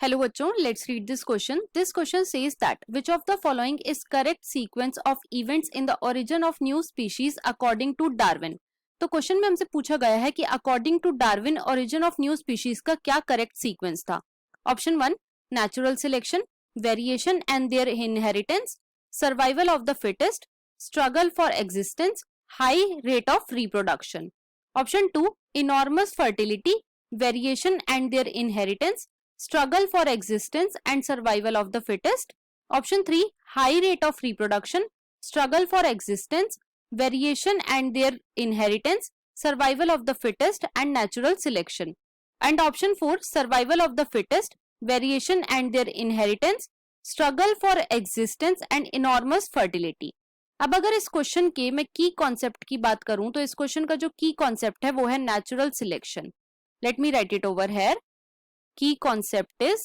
Hello बच्चों, let's read this question. This question says that which of the following is correct sequence of events in the origin of new species according to Darwin? तो question में हमसे पूछा गया है कि according to Darwin origin of new species का क्या correct sequence था. Option 1 natural selection, variation and their inheritance, survival of the fittest, struggle for existence, high rate of reproduction. Option 2 enormous fertility, variation and their inheritance, struggle for existence and survival of the fittest. Option 3 high rate of reproduction, struggle for existence, variation and their inheritance, survival of the fittest and natural selection. And option 4 survival of the fittest, variation and their inheritance, struggle for existence and enormous fertility. अब अगर इस question के मैं की concept की बात करूं तो इस क्वेश्चन का जो की कॉन्सेप्ट है वो है natural selection. Let me right it over here. Key concept is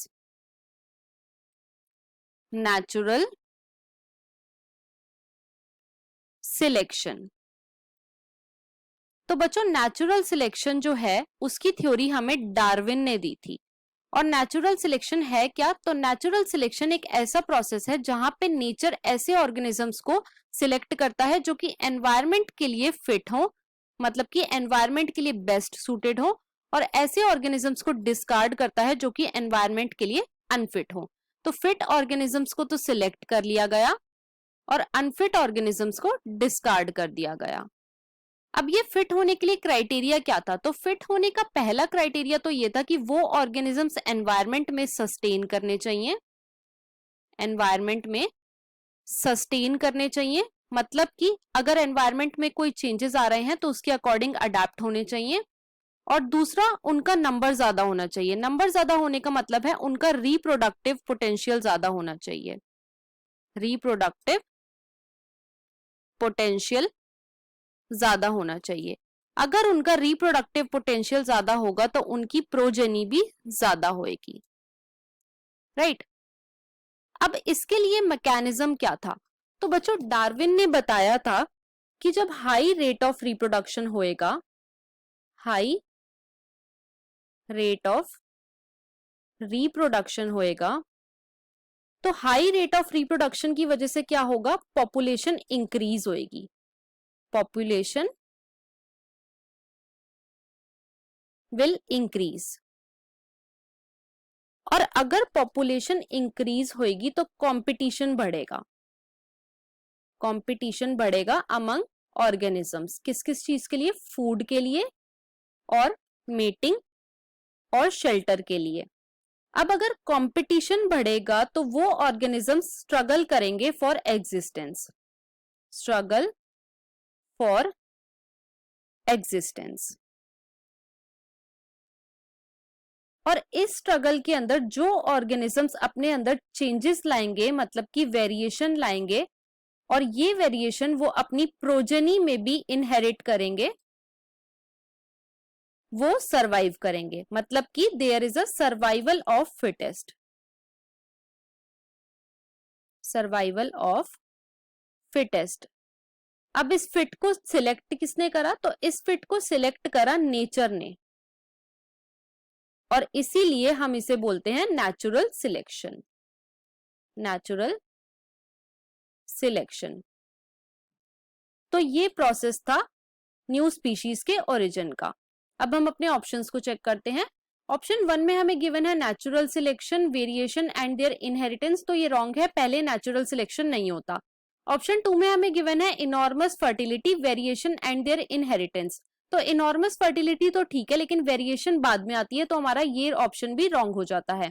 natural selection. तो बच्चों नेचुरल सिलेक्शन जो है उसकी थ्योरी हमें डार्विन ने दी थी. और नेचुरल सिलेक्शन है क्या? तो नेचुरल सिलेक्शन एक ऐसा प्रोसेस है जहां पे नेचर ऐसे ऑर्गेनिजम्स को सिलेक्ट करता है जो कि एनवायरनमेंट के लिए फिट हो, मतलब कि एनवायरनमेंट के लिए बेस्ट सूटेड हो, और ऐसे ऑर्गेनिजम्स को डिस्कार्ड करता है जो कि एनवायरनमेंट के लिए अनफिट हो. तो फिट ऑर्गेनिजम्स को तो सिलेक्ट कर लिया गया और अनफिट ऑर्गेनिजम्स को डिस्कार्ड कर दिया गया. अब ये फिट होने के लिए क्राइटेरिया क्या था? तो फिट होने का पहला क्राइटेरिया तो ये था कि वो ऑर्गेनिजम्स एनवायरनमेंट में सस्टेन करने चाहिए. एनवायरनमेंट में सस्टेन करने चाहिए मतलब कि अगर एनवायरनमेंट में कोई चेंजेस आ रहे हैं तो उसके अकॉर्डिंग अडेप्ट होने चाहिए. और दूसरा उनका नंबर ज्यादा होना चाहिए. नंबर ज्यादा होने का मतलब है उनका रिप्रोडक्टिव पोटेंशियल ज्यादा होना चाहिए. रिप्रोडक्टिव पोटेंशियल ज्यादा होना चाहिए. अगर उनका रिप्रोडक्टिव पोटेंशियल ज्यादा होगा तो उनकी प्रोजेनी भी ज्यादा होएगी. राइट. अब इसके लिए मैकेनिज्म क्या था? तो बच्चों डार्विन ने बताया था कि जब हाई रेट ऑफ रिप्रोडक्शन होएगा, हाई रेट ऑफ रिप्रोडक्शन होएगा, तो हाई रेट ऑफ रिप्रोडक्शन की वजह से क्या होगा? पॉपुलेशन इंक्रीज होएगी. Population will increase. और अगर पॉपुलेशन इंक्रीज होएगी तो कंपटीशन बढ़ेगा. कंपटीशन बढ़ेगा अमंग ऑर्गेनिजम्स. किस किस चीज के लिए? फूड के लिए और मेटिंग और शेल्टर के लिए. अब अगर कंपटीशन बढ़ेगा तो वो ऑर्गेनिजम्स स्ट्रगल करेंगे for existence. Struggle for existence. और इस स्ट्रगल के अंदर जो ऑर्गेनिजम्स अपने अंदर चेंजेस लाएंगे, मतलब कि वेरिएशन लाएंगे, और ये वेरिएशन वो अपनी प्रोजेनी में भी इनहेरिट करेंगे, वो सरवाइव करेंगे. मतलब कि there is a survival of fittest. Survival of fittest. अब इस फिट को सिलेक्ट किसने करा? तो इस फिट को सिलेक्ट करा नेचर ने, और इसीलिए हम इसे बोलते हैं नेचुरल सिलेक्शन. Natural selection. तो ये प्रोसेस था न्यू स्पीशीज के ओरिजिन का. अब हम अपने ऑप्शंस को चेक करते हैं. ऑप्शन 1 में हमें गिवन है natural selection, variation and their inheritance. तो ये रॉन्ग है, पहले नेचुरल सिलेक्शन नहीं होता. ऑप्शन 2 में हमें गिवन है enormous fertility, variation and their inheritance. तो इनॉर्मस फर्टिलिटी तो ठीक है लेकिन वेरिएशन बाद में आती है, तो हमारा ये ऑप्शन भी रॉन्ग हो जाता है.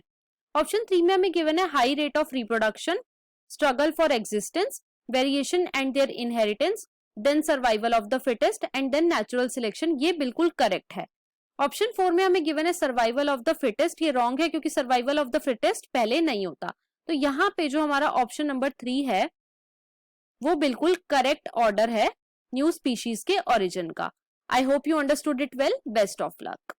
ऑप्शन 3 में हमें गिवन है high rate of reproduction, struggle for existence, variation and their inheritance, then survival of the fittest and then natural selection. ये बिल्कुल करेक्ट है. ऑप्शन 4 में हमें गिवन है सर्वाइवल ऑफ द फिटेस्ट. ये रॉन्ग है क्योंकि सर्वाइवल ऑफ द फिटेस्ट पहले नहीं होता. तो यहाँ पे जो हमारा ऑप्शन नंबर 3 है वो बिल्कुल करेक्ट ऑर्डर है न्यू स्पीशीज के ओरिजिन का. I hope you understood it well. Best of luck.